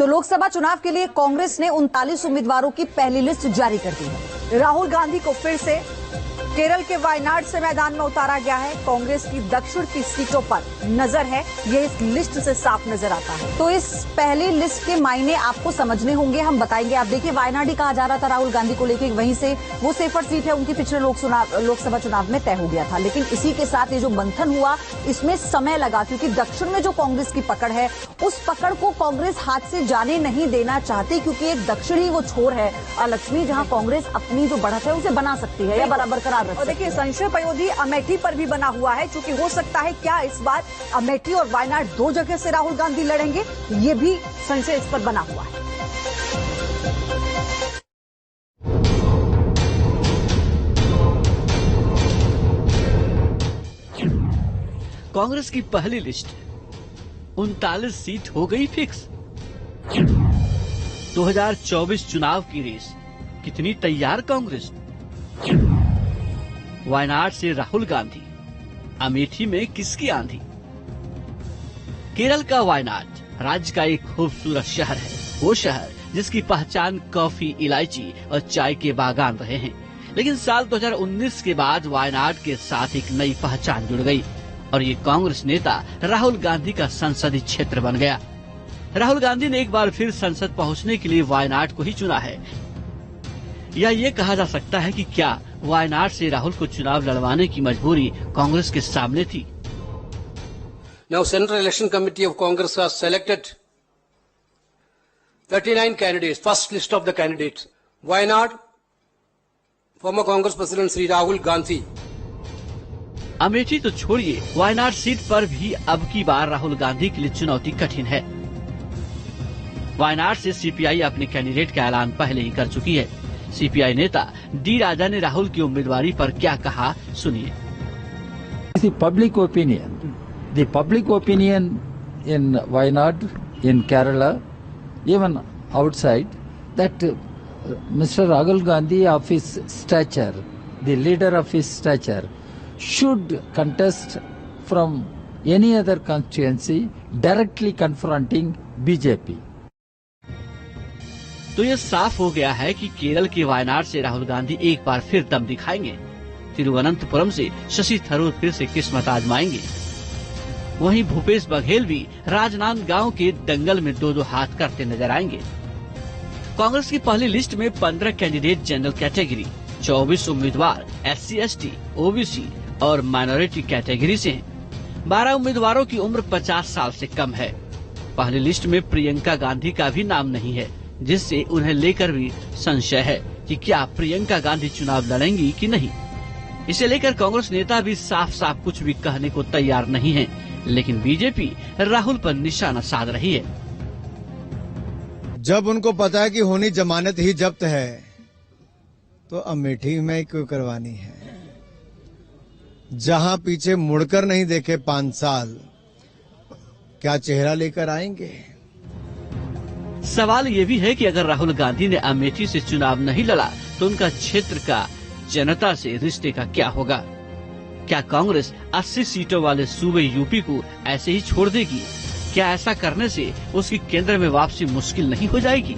तो लोकसभा चुनाव के लिए कांग्रेस ने 39 उम्मीदवारों की पहली लिस्ट जारी कर दी है। राहुल गांधी को फिर से केरल के वायनाड से मैदान में उतारा गया है। कांग्रेस की दक्षिण की सीटों पर नजर है, ये इस लिस्ट से साफ नजर आता है। तो इस पहली लिस्ट के मायने आपको समझने होंगे, हम बताएंगे। आप देखिए, वायनाड ही कहा जा रहा था राहुल गांधी को लेकर, वहीं से वो सेफर सीट है उनकी, पिछले लोकसभा चुनाव में तय हो गया था। लेकिन इसी के साथ ये जो मंथन हुआ, इसमें समय लगा, क्योंकि दक्षिण में जो कांग्रेस की पकड़ है, उस पकड़ को कांग्रेस हाथ से जाने नहीं देना चाहती, क्योंकि एक दक्षिण ही वो छोर है लक्ष्मी, जहां कांग्रेस अपनी जो बढ़त है उसे बना सकती है या बरकरार। और देखिए, संशय पैरोधी अमेठी पर भी बना हुआ है, क्योंकि हो सकता है क्या इस बार अमेठी और वायनाड दो जगह से राहुल गांधी लड़ेंगे, ये भी संशय इस पर बना हुआ है। कांग्रेस की पहली लिस्ट 39 सीट हो गई फिक्स। 2024 चुनाव की रेस कितनी तैयार कांग्रेस। वायनाड से राहुल गांधी, अमेठी में किसकी आंधी। केरल का वायनाड राज्य का एक खूबसूरत शहर है, वो शहर जिसकी पहचान कॉफी, इलायची और चाय के बागान रहे हैं। लेकिन साल 2019 के बाद वायनाड के साथ एक नई पहचान जुड़ गई और ये कांग्रेस नेता राहुल गांधी का संसदीय क्षेत्र बन गया। राहुल गांधी ने एक बार फिर संसद पहुंचने के लिए वायनाड को ही चुना है। या ये कहा जा सकता है कि क्या वायनाड से राहुल को चुनाव लड़वाने की मजबूरी कांग्रेस के सामने थी। Now Central Election Committee of Congress has selected 39 candidates, first list of the candidates. Wayanad, former Congress President Sri Rahul Gandhi. Amethi तो छोड़िए, वायनाड सीट पर भी अब की बार राहुल गांधी के लिए चुनौती कठिन है। वायनाड से सीपीआई अपने कैंडिडेट का ऐलान पहले ही कर चुकी है। सीपीआई नेता डी राजा ने राहुल की उम्मीदवारी पर क्या कहा, सुनिए। The public opinion in Wayanad, in Kerala, even outside, that Mr. Rahul Gandhi of his stature, the leader of his stature, should contest from any other constituency, directly confronting BJP. तो ये साफ हो गया है कि केरल के वायनाड से राहुल गांधी एक बार फिर दम दिखाएंगे। तिरुवनंतपुरम से शशि थरूर फिर से किस्मत आजमाएंगे। वहीं भूपेश बघेल भी राजनांदगांव के दंगल में दो हाथ करते नजर आएंगे। कांग्रेस की पहली लिस्ट में 15 कैंडिडेट जनरल कैटेगरी, 24 उम्मीदवार SC, ST, OBC और माइनॉरिटी कैटेगरी से हैं। 12 उम्मीदवारों की उम्र 50 साल से कम है। पहली लिस्ट में प्रियंका गांधी का भी नाम नहीं है, जिससे उन्हें लेकर भी संशय है कि क्या प्रियंका गांधी चुनाव लड़ेंगी कि नहीं। इसे लेकर कांग्रेस नेता भी साफ साफ कुछ भी कहने को तैयार नहीं है। लेकिन बीजेपी राहुल पर निशाना साध रही है। जब उनको पता है कि होनी जमानत ही जब्त है, तो अमेठी में क्यों करवानी है। जहां पीछे मुड़कर नहीं देखे 5 साल, क्या चेहरा लेकर आएंगे। सवाल ये भी है कि अगर राहुल गांधी ने अमेठी से चुनाव नहीं लड़ा तो उनका क्षेत्र का जनता से रिश्ते का क्या होगा। क्या कांग्रेस 80 सीटों वाले सूबे यूपी को ऐसे ही छोड़ देगी। क्या ऐसा करने से उसकी केंद्र में वापसी मुश्किल नहीं हो जाएगी।